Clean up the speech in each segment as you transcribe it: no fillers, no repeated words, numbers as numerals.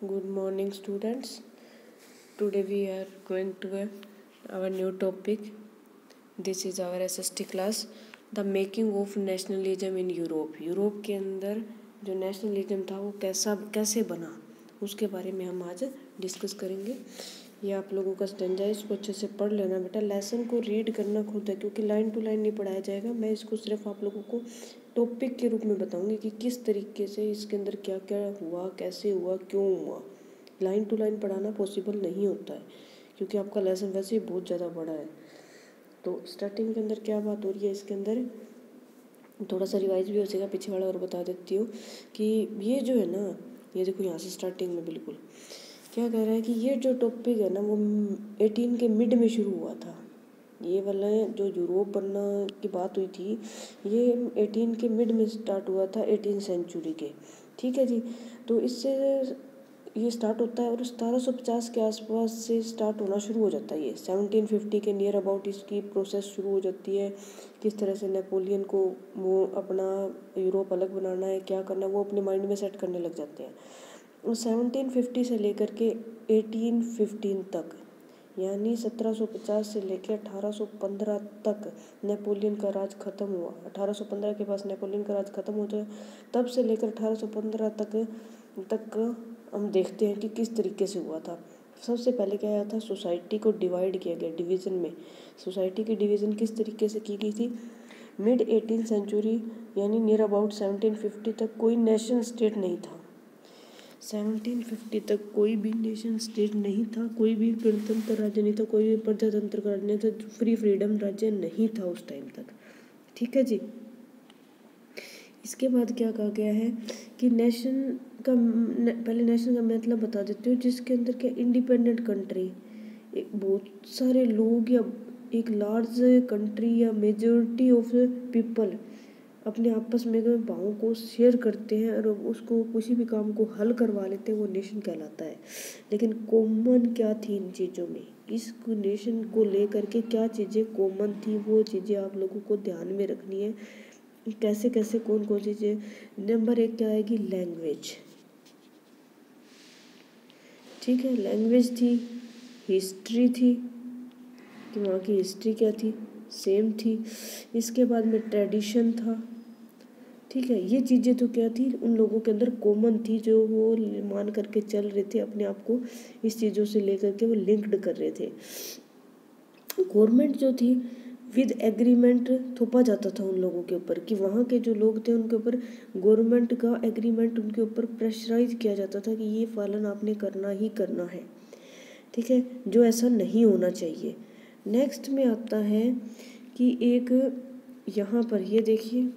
Good morning, students. Today we are going to our new topic. This is our SST class. The making of nationalism in Europe. Europe के अंदर जो nationalism था वो कैसे बना, उसके बारे में हम आज डिस्कस करेंगे। ये आप लोगों का स्टैंजा है, इसको अच्छे से पढ़ लेना बेटा। लेसन को रीड करना खुद है, क्योंकि लाइन टू लाइन नहीं पढ़ाया जाएगा। मैं इसको सिर्फ आप लोगों को टॉपिक के रूप में बताऊंगी कि किस तरीके से इसके अंदर क्या क्या हुआ, कैसे हुआ, क्यों हुआ। लाइन टू लाइन पढ़ाना पॉसिबल नहीं होता है, क्योंकि आपका लेसन वैसे ही बहुत ज़्यादा बड़ा है। तो स्टार्टिंग के अंदर क्या बात हो रही है, इसके अंदर थोड़ा सा रिवाइज भी हो जाएगा, पीछे वाला और बता देती हूँ कि ये जो है ना, ये देखो यहाँ से स्टार्टिंग में बिल्कुल क्या कह रहा है कि ये जो टॉपिक है ना वो 18 के मिड में शुरू हुआ था। ये वाला जो यूरोप बनना की बात हुई थी, ये 18 के मिड में स्टार्ट हुआ था, 18 सेंचुरी के। ठीक है जी। तो इससे ये स्टार्ट होता है और 1750 के आसपास से स्टार्ट होना शुरू हो जाता है। ये 1750 के नियर अबाउट इसकी प्रोसेस शुरू हो जाती है। किस तरह से नेपोलियन को वो अपना यूरोप अलग बनाना है, क्या करना है, वो अपने माइंड में सेट करने लग जाते हैं। और 1750 से लेकर के 1815 तक, यानी 1750 से लेकर 1815 तक नेपोलियन का राज खत्म हुआ। 1815 के पास नेपोलियन का राज खत्म हो जाए, तब से लेकर 1815 तक हम देखते हैं कि किस तरीके से हुआ था। सबसे पहले क्या आया था, सोसाइटी को डिवाइड किया गया, डिवीज़न में। सोसाइटी की डिवीज़न किस तरीके से की गई थी, मिड 18 सेंचुरी यानी नियर अबाउट 1750 तक कोई नेशन स्टेट नहीं था। 1750 तक कोई भी नेशन स्टेट नहीं था, कोई भी गणतंत्र राज्य नहीं था, कोई भी प्रजातंत्र राज्य नहीं था, फ्रीडम राज्य नहीं था उस टाइम तक। ठीक है जी। इसके बाद क्या कहा गया है कि पहले नेशन का मतलब बता देती हूँ, जिसके अंदर क्या इंडिपेंडेंट कंट्री, एक बहुत सारे लोग या एक लार्ज कंट्री या मेजॉरिटी ऑफ पीपल अपने आपस में भावों को शेयर करते हैं और उसको किसी भी काम को हल करवा लेते हैं, वो नेशन कहलाता है। लेकिन कॉमन क्या थी इन चीज़ों में, इस नेशन को लेकर के क्या चीज़ें कॉमन थी, वो चीज़ें आप लोगों को ध्यान में रखनी है। कैसे कैसे कौन कौन सी चीज़ें। नंबर 1 क्या आएगी, लैंग्वेज। ठीक है, लैंग्वेज थी, हिस्ट्री थी कि वहाँ की हिस्ट्री क्या थी, सेम थी। इसके बाद में ट्रेडिशन था। ठीक है, ये चीज़ें तो क्या थी, उन लोगों के अंदर कॉमन थी, जो वो मान करके चल रहे थे, अपने आप को इस चीज़ों से लेकर के वो लिंक्ड कर रहे थे। गवर्नमेंट जो थी विद एग्रीमेंट थोपा जाता था उन लोगों के ऊपर, कि वहाँ के जो लोग थे उनके ऊपर गवर्नमेंट का एग्रीमेंट उनके ऊपर प्रेशराइज किया जाता था कि ये पालन आपने करना ही करना है। ठीक है, जो ऐसा नहीं होना चाहिए। नेक्स्ट में आता है कि एक यहाँ पर ये देखिए,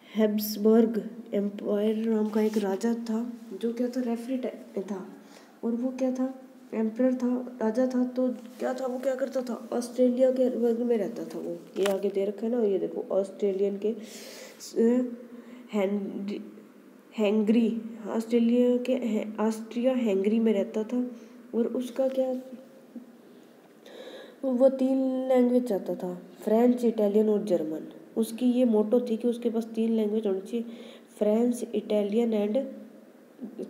हैब्सबर्ग एम्पायर नाम का एक राजा था, जो क्या था, रेफरी था, और वो क्या था, एम्परर था, राजा था। तो क्या था, वो क्या करता था, ऑस्ट्रेलिया के वर्ग में रहता था वो। ये आगे दे रखा है ना, ये देखो, ऑस्ट्रेलियन के हैंगरी, ऑस्ट्रेलिया के ऑस्ट्रिया हैंगरी में रहता था। और उसका क्या, वो 3 लैंग्वेज चाहता था, फ्रेंच, इटालियन और जर्मन। उसकी ये मोटो थी कि उसके पास 3 लैंग्वेज होनी चाहिए, फ्रेंच, इटालियन एंड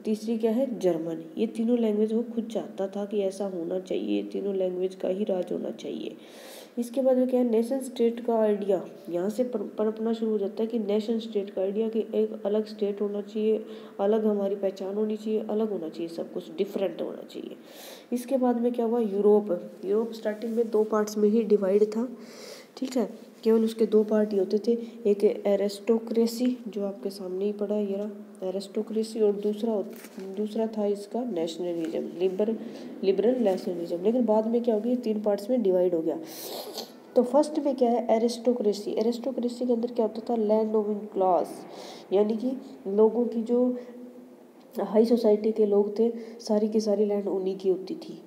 तीसरी क्या है, जर्मन। ये तीनों लैंग्वेज वो खुद चाहता था कि ऐसा होना चाहिए, तीनों लैंग्वेज का ही राज होना चाहिए। इसके बाद में क्या है, नेशन स्टेट का आइडिया यहाँ से पनपना शुरू हो जाता है कि नेशन स्टेट का आइडिया, कि एक अलग स्टेट होना चाहिए, अलग हमारी पहचान होनी चाहिए, अलग होना चाहिए, सब कुछ डिफरेंट होना चाहिए। इसके बाद में क्या हुआ, यूरोप स्टार्टिंग में 2 पार्ट्स में ही डिवाइड था। ठीक है, केवल उसके 2 पार्ट ही होते थे, एक एरिस्टोक्रेसी जो आपके सामने ही पड़ा है, ये रहा एरिस्टोक्रेसी, और दूसरा था इसका नेशनलिज्म, लिबरल नेशनलिज्म। लेकिन बाद में क्या हो गया, 3 पार्ट्स में डिवाइड हो गया। तो फर्स्ट में क्या है, एरिस्टोक्रेसी के अंदर क्या होता था, लैंड ओविंग क्लास, यानी कि लोगों की जो हाई सोसाइटी के लोग थे, सारी की सारी लैंड उन्हीं की होती थी।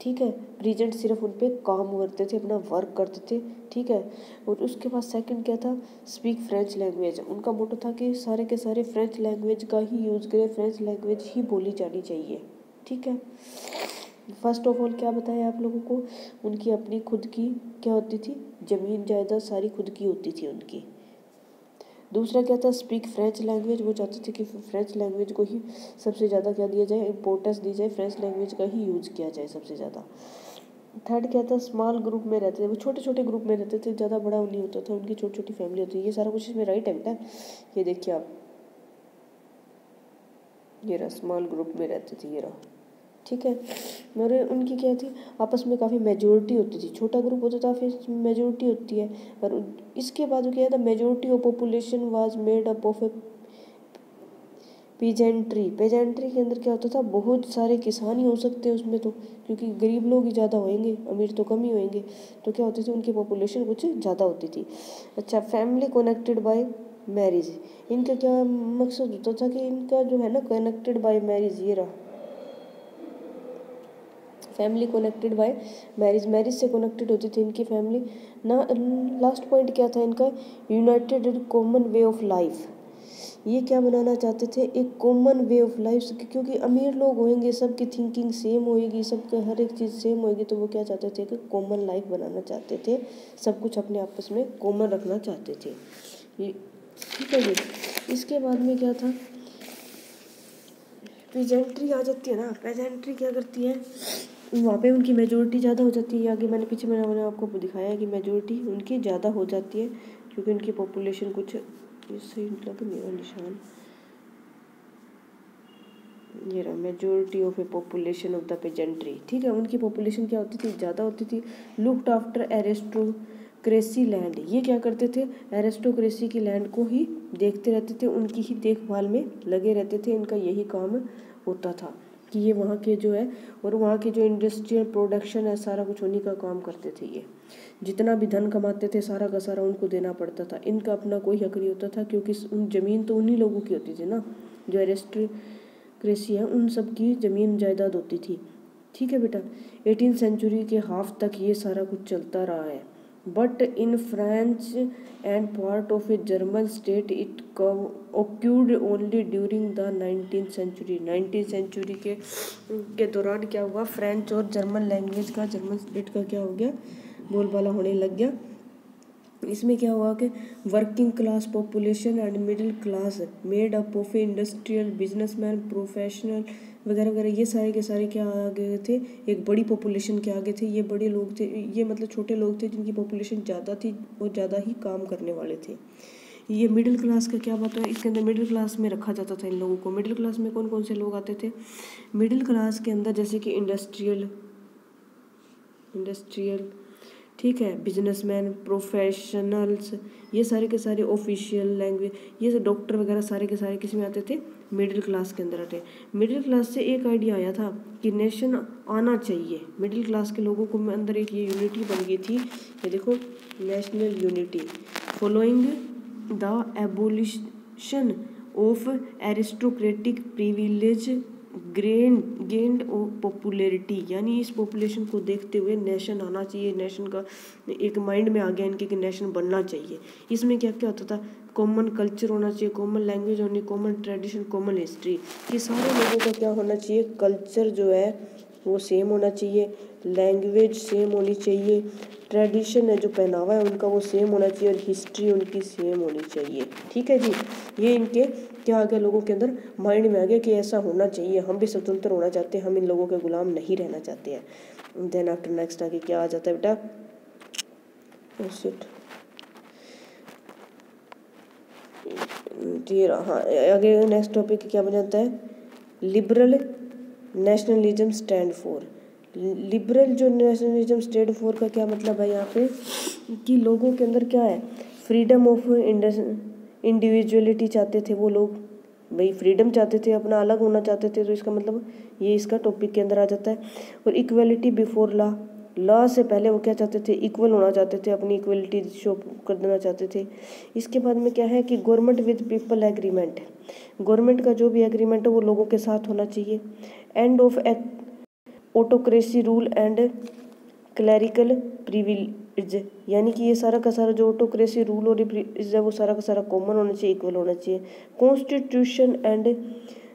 ठीक है, प्रेजेंट सिर्फ उन पे काम करते थे, अपना वर्क करते थे। ठीक है, और उसके बाद सेकंड क्या था, स्पीक फ्रेंच लैंग्वेज। उनका मोटो था कि सारे के सारे फ्रेंच लैंग्वेज का ही यूज़ करें, फ्रेंच लैंग्वेज ही बोली जानी चाहिए। ठीक है, फर्स्ट ऑफ ऑल क्या बताया आप लोगों को, उनकी अपनी खुद की क्या होती थी, ज़मीन जायदाद सारी खुद की होती थी उनकी। दूसरा क्या था, स्पीक फ्रेंच लैंग्वेज, वो चाहते थे कि फ्रेंच लैंग्वेज को ही सबसे ज़्यादा क्या दिया जाए, इम्पोर्टेंस दी जाए, फ्रेंच लैंग्वेज का ही यूज़ किया जाए सबसे ज़्यादा। थर्ड क्या था, स्मॉल ग्रुप में रहते थे, वो छोटे छोटे ग्रुप में रहते थे, ज़्यादा बड़ा नहीं होता था, उनकी छोटी छोटी फैमिली होती है। ये सारा कुछ इसमें राइट है बेटा, ये देखिए आप, ये रहा स्मॉल ग्रुप में रहते थे, ये रहा, ठीक है। और उनकी क्या थी, आपस में काफ़ी मेजोरिटी होती थी, छोटा ग्रुप होता था फिर मेजोरिटी होती है। और इसके बाद क्या था, majority of population was made up of A pageantry. Pageantry के अंदर क्या होता था, बहुत सारे किसान ही हो सकते हैं उसमें तो, क्योंकि गरीब लोग ही ज़्यादा होंगे, अमीर तो कम ही होंगे, तो क्या होती थी उनकी पॉपुलेशन कुछ ज़्यादा होती थी। अच्छा, फैमिली कनेक्टेड बाय मैरिज, इनका क्या मकसद होता था कि इनका जो है ना कनेक्टेड बाय मैरिज, ये रहा family connected by marriage, marriage से कनेक्टेड होती थी इनकी फैमिली ना। लास्ट पॉइंट क्या था इनका, United in common way of life, ये क्या बनाना चाहते थे, एक कॉमन वे ऑफ लाइफ, क्योंकि अमीर लोग होंगे, सबकी थिंकिंग सेम होएगी, सबके हर एक चीज़ सेम होएगी, तो वो क्या चाहते थे कि कॉमन लाइफ बनाना चाहते थे, सब कुछ अपने आपस में कॉमन रखना चाहते थे, ये ठीक है जी। इसके बाद में क्या था, पेजेंट्री आ जाती है ना, पेजेंट्री क्या करती है, वहाँ पे उनकी मेजोरिटी ज़्यादा हो जाती है। आगे मैंने पीछे मैंने आपको दिखाया है कि मेजोरिटी उनकी ज़्यादा हो जाती है, क्योंकि उनकी पॉपुलेशन कुछ इससे लग मेरा निशान, ये रहा majority of A population of the pageantry, ठीक है। उनकी पॉपुलेशन क्या होती थी, ज़्यादा होती थी। लुक्ड आफ्टर एरिस्टोक्रेसी लैंड, ये क्या करते थे, एरिस्टोक्रेसी की लैंड को ही देखते रहते थे, उनकी ही देखभाल में लगे रहते थे, इनका यही काम होता था कि ये वहाँ के जो है, और वहाँ के जो इंडस्ट्रियल प्रोडक्शन है सारा कुछ उन्हीं का काम करते थे। ये जितना भी धन कमाते थे सारा का सारा उनको देना पड़ता था, इनका अपना कोई हक नहीं होता था, क्योंकि उन ज़मीन तो उन्हीं लोगों की होती थी ना, जो एरिस्टोक्रेसी है उन सब की ज़मीन जायदाद होती थी, ठीक है बेटा। 18th सेंचुरी के हाफ तक ये सारा कुछ चलता रहा है, but in France and part of a German state it occurred only during the 19th century. 19th century के दौरान क्या हुआ, फ्रेंच और जर्मन लैंग्वेज का, जर्मन स्टेट का क्या हो गया, बोलबाला होने लग गया। इसमें क्या हुआ कि working class population and middle class made up of industrial businessman professional वगैरह वगैरह, ये सारे के सारे क्या आ गए थे, एक बड़ी पॉपुलेशन के आगे थे। ये बड़े लोग थे, ये मतलब छोटे लोग थे जिनकी पॉपुलेशन ज़्यादा थी और ज़्यादा ही काम करने वाले थे। ये मिडिल क्लास का क्या बात है, इसके अंदर मिडिल क्लास में रखा जाता था इन लोगों को। मिडिल क्लास में कौन कौन से लोग आते थे, मिडिल क्लास के अंदर जैसे कि इंडस्ट्रियल, ठीक है, बिजनेसमैन, प्रोफेशनल्स, ये सारे के सारे ऑफिशियल लैंग्वेज, ये डॉक्टर वगैरह सारे के सारे किस में आते थे, मिडिल क्लास के अंदर आते। मिडिल क्लास से एक आइडिया आया था कि नेशन आना चाहिए, मिडिल क्लास के लोगों को अंदर एक ये यूनिटी बन गई थी, ये देखो national unity, following the abolition of aristocratic privilege gained popularity, यानी इस पॉपुलेशन को देखते हुए नेशन आना चाहिए, नेशन का एक माइंड में आ गया इनके कि नेशन बनना चाहिए। इसमें क्या क्या होता था, कॉमन कल्चर होना चाहिए, कॉमन लैंग्वेज होनी, कॉमन ट्रेडिशन, कॉमन हिस्ट्री, ये सारे लोगों का क्या होना चाहिए, कल्चर जो है वो सेम होना चाहिए, लैंग्वेज सेम होनी चाहिए, ट्रेडिशन है जो पहनावा है उनका वो सेम होना चाहिए, और हिस्ट्री उनकी सेम होनी चाहिए, ठीक है जी। ये इनके क्या आ गया, लोगों के अंदर माइंड में आ गया कि ऐसा होना चाहिए, हम भी स्वतंत्र होना चाहते हैं, हम इन लोगों के गुलाम नहीं रहना चाहते हैं। देन आफ्टर नेक्स्ट आगे क्या आ जाता है बेटा, हाँ आगे नेक्स्ट टॉपिक क्या बन जाता है, liberal nationalism stand for. Liberal जो नेशनलिज्म स्टैंड फॉर का क्या मतलब है यहाँ पे, कि लोगों के अंदर क्या है, फ्रीडम ऑफ इंडिविजुअलिटी चाहते थे वो लोग, भाई फ्रीडम चाहते थे, अपना अलग होना चाहते थे, तो इसका मतलब ये इसका टॉपिक के अंदर आ जाता है। और इक्वलिटी बिफोर लॉ, लॉ से पहले वो क्या चाहते थे, इक्वल होना चाहते थे, अपनी इक्वलिटी शो कर देना चाहते थे। इसके बाद में क्या है कि government with people agreement, government का जो भी एग्रीमेंट है वो लोगों के साथ होना चाहिए। End of autocracy rule and clerical privilege, यानी कि ये सारा का सारा जो ऑटोक्रेसी रूल और प्रिविलेज है वो सारा का सारा कॉमन होना चाहिए, इक्वल होना चाहिए। कॉन्स्टिट्यूशन एंड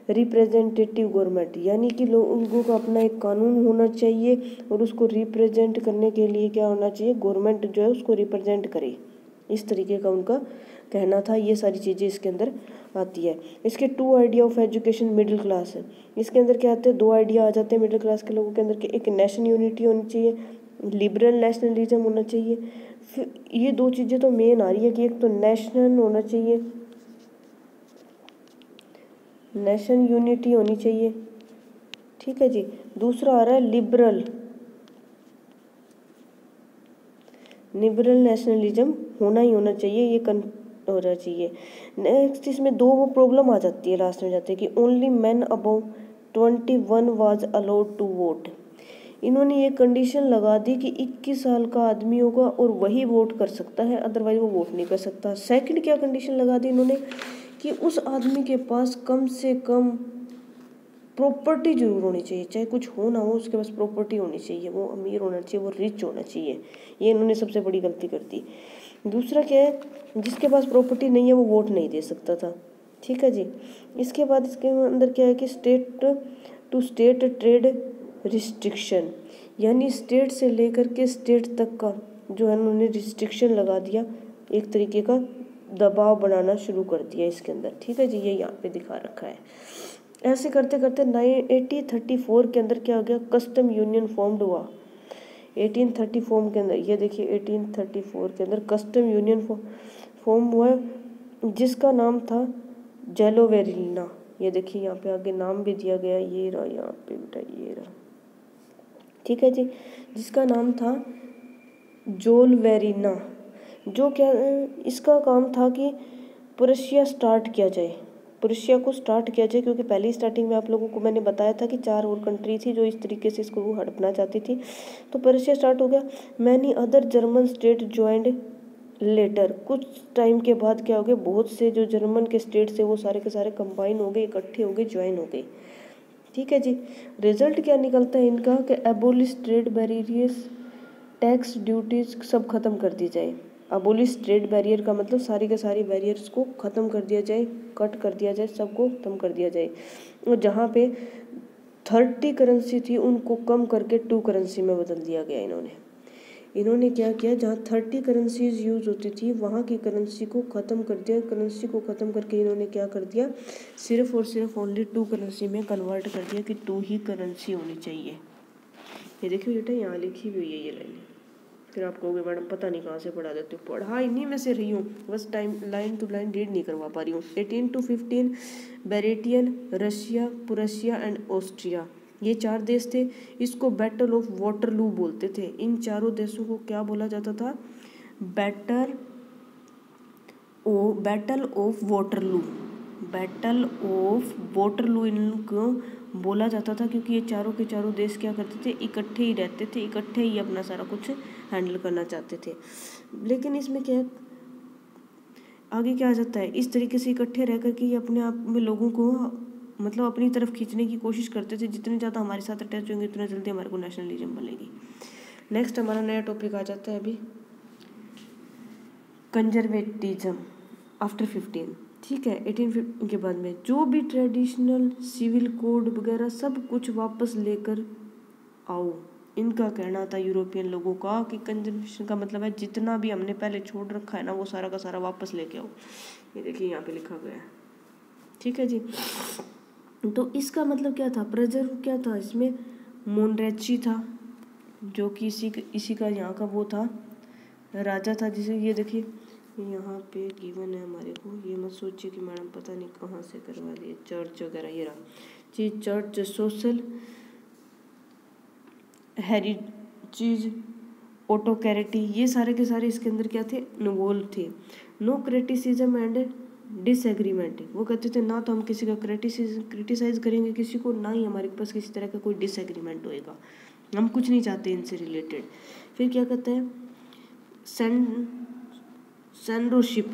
रिप्रेजेंटेटिव गवर्नमेंट, यानी कि लोगों का अपना एक कानून होना चाहिए, और उसको रिप्रेजेंट करने के लिए क्या होना चाहिए, गवर्नमेंट जो है उसको रिप्रेजेंट करे, इस तरीके का उनका कहना था, ये सारी चीज़ें इसके अंदर आती है। इसके 2 idea of education middle class है। इसके अंदर क्या आते हैं, 2 आइडिया आ जाते हैं मिडिल क्लास के लोगों के अंदर कि एक नेशन यूनिटी होनी चाहिए, लिबरल नेशनलिज्म होना चाहिए। फिर ये 2 चीज़ें तो मेन आ रही है कि एक तो नेशन होना चाहिए, नेशन यूनिटी होनी चाहिए, ठीक है जी। दूसरा आ रहा है लिबरल नेशनलिज्म होना ही होना चाहिए, ये होना चाहिए। नेक्स्ट इसमें 2 वो प्रॉब्लम आ जाती है लास्ट में जाते हैं कि only man above 21 was allowed to vote. इन्होंने ये कंडीशन लगा दी कि 21 साल का आदमी होगा और वही वोट कर सकता है, अदरवाइज वो वोट नहीं कर सकता। सेकंड क्या कंडीशन लगा दी इन्होंने कि उस आदमी के पास कम से कम प्रॉपर्टी जरूर होनी चाहिए, चाहे कुछ हो ना हो उसके पास प्रॉपर्टी होनी चाहिए, वो अमीर होना चाहिए, वो रिच होना चाहिए। ये इन्होंने सबसे बड़ी गलती कर दी। दूसरा क्या है, जिसके पास प्रॉपर्टी नहीं है वो वोट नहीं दे सकता था, ठीक है जी। इसके बाद इसके अंदर क्या है कि state to state trade restriction, यानी स्टेट से लेकर के स्टेट तक का जो है उन्होंने रिस्ट्रिक्शन लगा दिया, एक तरीके का दबाव बनाना शुरू कर दिया इसके अंदर, ठीक है जी। ये यहाँ पे दिखा रखा है। ऐसे करते करते 1834 के अंदर क्या हो गया, कस्टम यूनियन फॉर्म्ड हुआ। 1834 के अंदर, ये देखिए 1834 के अंदर कस्टम यूनियन फॉर्म हुआ जिसका नाम था जेलोवेरिना। ये देखिए यहाँ पे आगे नाम भी दिया गया, ये रहा यहाँ पे बेटा, ये रहा, ठीक है जी, जिसका नाम था जोलवेरिना। जो क्या इसका काम था कि प्रुशिया स्टार्ट किया जाए, प्रुशिया को स्टार्ट किया जाए, क्योंकि पहली स्टार्टिंग में आप लोगों को मैंने बताया था कि 4 और कंट्री थी जो इस तरीके से इसको हड़पना चाहती थी, तो प्रुशिया स्टार्ट हो गया। Many other German state joined later, कुछ टाइम के बाद क्या हो गया, बहुत से जो जर्मन के स्टेट थे वो सारे के सारे कंबाइन हो गए, इकट्ठे हो गए, ज्वाइन हो गए, ठीक है जी। रिजल्ट क्या निकलता है इनका कि abolish trade barriers, tax duties सब खत्म कर दी जाए। अबोलिश ट्रेड बैरियर का मतलब सारी के सारी बैरियर्स को ख़त्म कर दिया जाए, कट कर दिया जाए, सबको ख़त्म कर दिया जाए। और जहाँ पे 30 करेंसी थी उनको कम करके 2 करेंसी में बदल दिया गया। इन्होंने क्या किया, जहाँ 30 करेंसीज यूज़ होती थी वहाँ की करेंसी को ख़त्म कर दिया। करेंसी को ख़त्म करके इन्होंने क्या कर दिया, सिर्फ और सिर्फ ओनली 2 करेंसी में कन्वर्ट कर दिया कि 2 ही करेंसी होनी चाहिए। ये देखिए बेटा यहाँ लिखी हुई है ये लाइन। फिर आप कहोगे मैडम पता नहीं कहाँ से पढ़ा देते हो, पढ़ा इन्हीं में से रही हूँ, बस time line to line read नहीं करवा पा रही हूँ। 18 to 15 Britain, Russia, Prussia and Austria, ये 4 देश थे। इसको बैटल ऑफ वाटरलू बोलते थे। इन चारों देशों को क्या बोला जाता था, battle of Waterloo, battle of Waterloo इनको बोला जाता था, क्योंकि ये चारों के चारों देश क्या करते थे, इकट्ठे ही रहते थे, इकट्ठे ही अपना सारा कुछ हैंडल करना चाहते थे। लेकिन इसमें क्या आगे क्या आ जाता है, इस तरीके से इकट्ठे रह कर के ये अपने आप में लोगों को मतलब अपनी तरफ खींचने की कोशिश करते थे। जितने ज़्यादा हमारे साथ अटैच होंगे उतना जल्दी हमारे को नेशनलिज्म बनेगी। नेक्स्ट हमारा नया टॉपिक आ जाता है अभी, कंजर्वेटिज्म आफ्टर 15, ठीक है। 1850 के बाद में जो भी ट्रेडिशनल सिविल कोड वगैरह सब कुछ वापस लेकर आओ। इनका कहना था यूरोपियन लोगों का कि कंजर्वेशन का मतलब है जितना भी हमने पहले छोड़ रखा है ना वो सारा का सारा वापस लेके आओ। ये देखिए यहाँ पे लिखा गया है, ठीक है जी। तो इसका मतलब क्या था, प्रेजर क्या था इसमें, मोनरेची था जो कि इसी का यहाँ का वो था, राजा था, जिसे ये देखिए यहाँ पे गिवन है हमारे को। ये मत सोचिए कि मैडम पता नहीं कहाँ से करवा दिए, चर्च वगैरह, ये रहा जी, चर्च, सोशल हेरिटेज, ऑटोक्रेटी, ये सारे के सारे इसके अंदर क्या थे, इन्वॉल्व थे। नो क्रिटिसिज्म एंड डिसएग्रीमेंट, वो कहते थे ना तो हम किसी का क्रिटिसाइज करेंगे किसी को, ना ही हमारे पास किसी तरह का कोई डिसएग्रीमेंट होएगा, हम कुछ नहीं चाहते इनसे रिलेटेड। फिर क्या कहते हैं, सेनरोशिप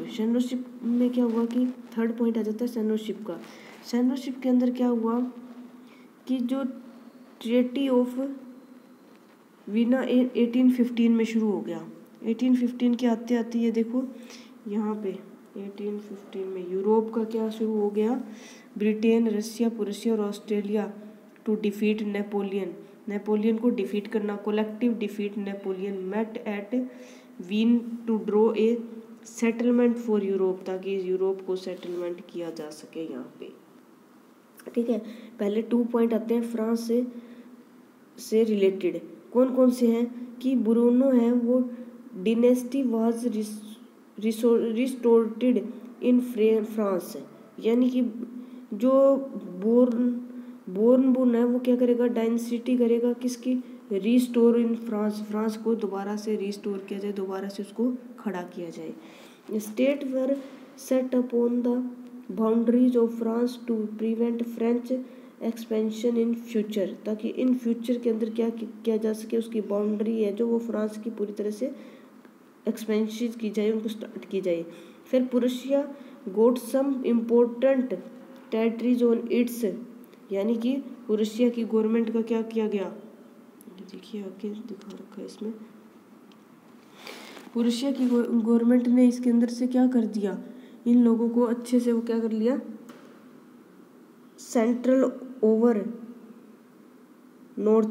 में क्या हुआ कि 3rd पॉइंट आ जाता है सेनरोशिप का। सेनरोशिप के अंदर क्या हुआ कि जो ट्रीटी ऑफ वीना 1815 में शुरू हो गया। 1815 के आते आते ये देखो यहाँ पे 1815 में यूरोप का क्या शुरू हो गया, ब्रिटेन, रशिया, प्रुशिया और ऑस्ट्रेलिया टू डिफीट नेपोलियन को डिफीट करना, collective defeat Napoleon, met at Vienna to draw a settlement for Europe, ताकि यूरोप को सेटलमेंट किया जा सके यहाँ पे। ठीक है, पहले 2 पॉइंट आते हैं फ्रांस से रिलेटेड। कौन कौन से हैं कि ब्रूनो है वो डिनेस्टी वाज रिस्टोर्टेड इन फ्रांस, यानी कि जो बोर्न है वो क्या करेगा, डायनेस्टी करेगा किसकी, रिस्टोर इन फ्रांस को दोबारा से रिस्टोर किया जाए, दोबारा से उसको खड़ा किया जाए। State were set up on the boundaries of France to prevent French expansion in future, ताकि इन फ्यूचर के अंदर क्या किया जा सके, उसकी बाउंड्री है जो वो फ्रांस की पूरी तरह से एक्सपेंशन की जाए, उनको स्टार्ट की जाए। फिर Prussia got some important territories on its, यानी कि प्रुशिया की गवर्नमेंट का क्या किया गया, देखिए आगे दिखा रखा है इसमें, प्रुशिया की गवर्नमेंट ने इसके अंदर से क्या कर दिया, इन लोगों को अच्छे से वो क्या कर लिया, सेंट्रल ओवर नॉर्थ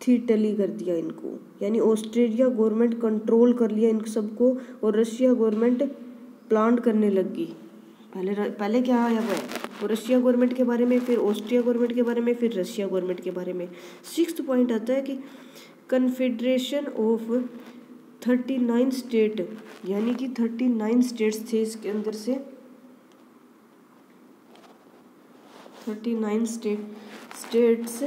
इटली कर दिया इनको, यानी ऑस्ट्रेलिया गवर्नमेंट कंट्रोल कर लिया इन सबको, और रशिया गवर्नमेंट प्लान करने लगी। पहले क्या आया हुआ है, रशिया गवर्नमेंट के बारे में, फिर ऑस्ट्रिया गवर्नमेंट के बारे में, फिर रशिया गवर्नमेंट के बारे में। 6th पॉइंट आता है कि कन्फेडरेशन ऑफ 39 स्टेट, यानी कि 39 स्टेट्स थे इसके अंदर से, 39 स्टेट्स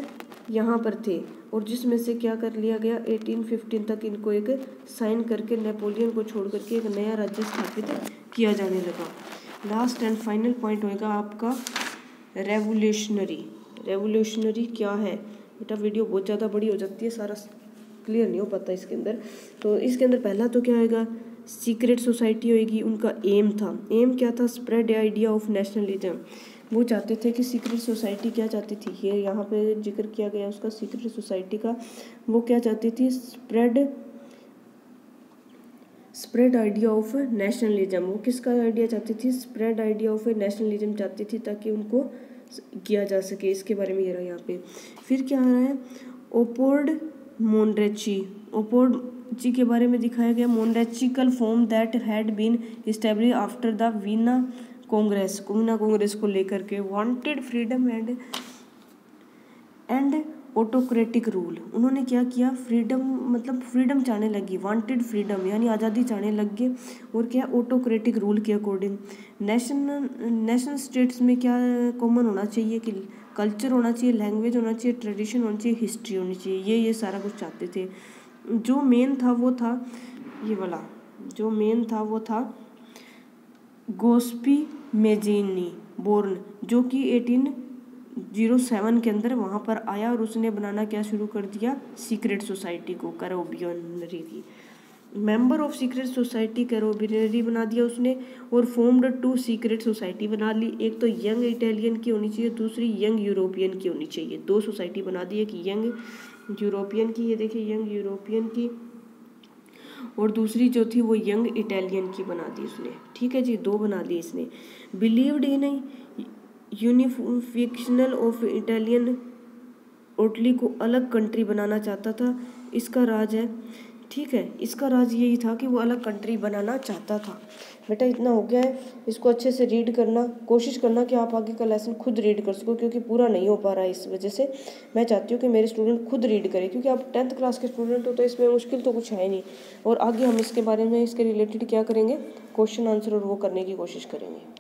यहाँ पर थे, और जिसमें से क्या कर लिया गया 1815 तक इनको एक साइन करके नेपोलियन को छोड़ करके एक नया राज्य स्थापित किया जाने लगा। लास्ट एंड फाइनल पॉइंट होएगा आपका रेवोल्यूशनरी क्या है। बेटा वीडियो बहुत ज़्यादा बड़ी हो जाती है, सारा क्लियर नहीं हो पाता इसके अंदर। तो इसके अंदर पहला तो क्या होएगा, सीक्रेट सोसाइटी होएगी, उनका एम क्या था, स्प्रेड आइडिया ऑफ नेशनलिज्म। वो चाहते थे कि सीक्रेट सोसाइटी क्या चाहती थी, ये यहाँ पे जिक्र किया गया उसका सीक्रेट सोसाइटी का, वो क्या चाहती थी, स्प्रेड आइडिया ऑफ नेशनलिज्म। वो किसका आइडिया चाहती थी, स्प्रेड आइडिया ऑफ नेशनलिज्म चाहती थी, ताकि उनको किया जा सके, इसके बारे में ये रहा यहाँ पे। फिर क्या आ रहा है, ओपोर्ड मोन्ट्रेची के बारे में दिखाया गया, monarchical form that had been established after the Vienna Congress को लेकर के, wanted freedom and autocratic rule. उन्होंने क्या किया, फ्रीडम चाहने लगी, वांटेड फ्रीडम यानी आज़ादी चाहने लग गए, और क्या ऑटोक्रेटिक रूल के अकॉर्डिंग। नेशनल स्टेट्स में क्या कॉमन होना चाहिए कि कल्चर होना चाहिए, लैंग्वेज होना चाहिए, ट्रेडिशन होनी चाहिए, हिस्ट्री होनी चाहिए, ये सारा कुछ चाहते थे। जो मेन था वो था ये वाला, जो मेन था वो था गोस्पी मेजिनी बोर्न, जो कि 1807 के अंदर वहाँ पर आया, और उसने बनाना क्या शुरू कर दिया, सीक्रेट सोसाइटी को, कैरोबियनरी की। मेंबर ऑफ सीक्रेट सोसाइटी कैरोबियनरी बना दिया उसने, और फॉर्म्ड 2 सीक्रेट सोसाइटी बना ली, एक तो यंग इटालियन की होनी चाहिए, दूसरी यंग यूरोपियन की होनी चाहिए। 2 सोसाइटी बना दी, एक यंग यूरोपियन की, ये देखिए यंग यूरोपियन की, और दूसरी जो थी वो यंग इटालियन की बना दी उसने। ठीक है जी, 2 बना दी इसने। Believed in unificational of Italian Italy को अलग कंट्री बनाना चाहता था, इसका राज है। ठीक है, इसका राज यही था कि वो अलग कंट्री बनाना चाहता था। बेटा इतना हो गया है, इसको अच्छे से रीड करना, कोशिश करना कि आप आगे का लेसन खुद रीड कर सको, क्योंकि पूरा नहीं हो पा रहा है। इस वजह से मैं चाहती हूँ कि मेरे स्टूडेंट खुद रीड करें, क्योंकि आप 10th क्लास के स्टूडेंट हो तो इसमें मुश्किल तो कुछ है नहीं, और आगे हम इसके बारे में इसके रिलेटेड क्या करेंगे, क्वेश्चन आंसर और वो करने की कोशिश करेंगे।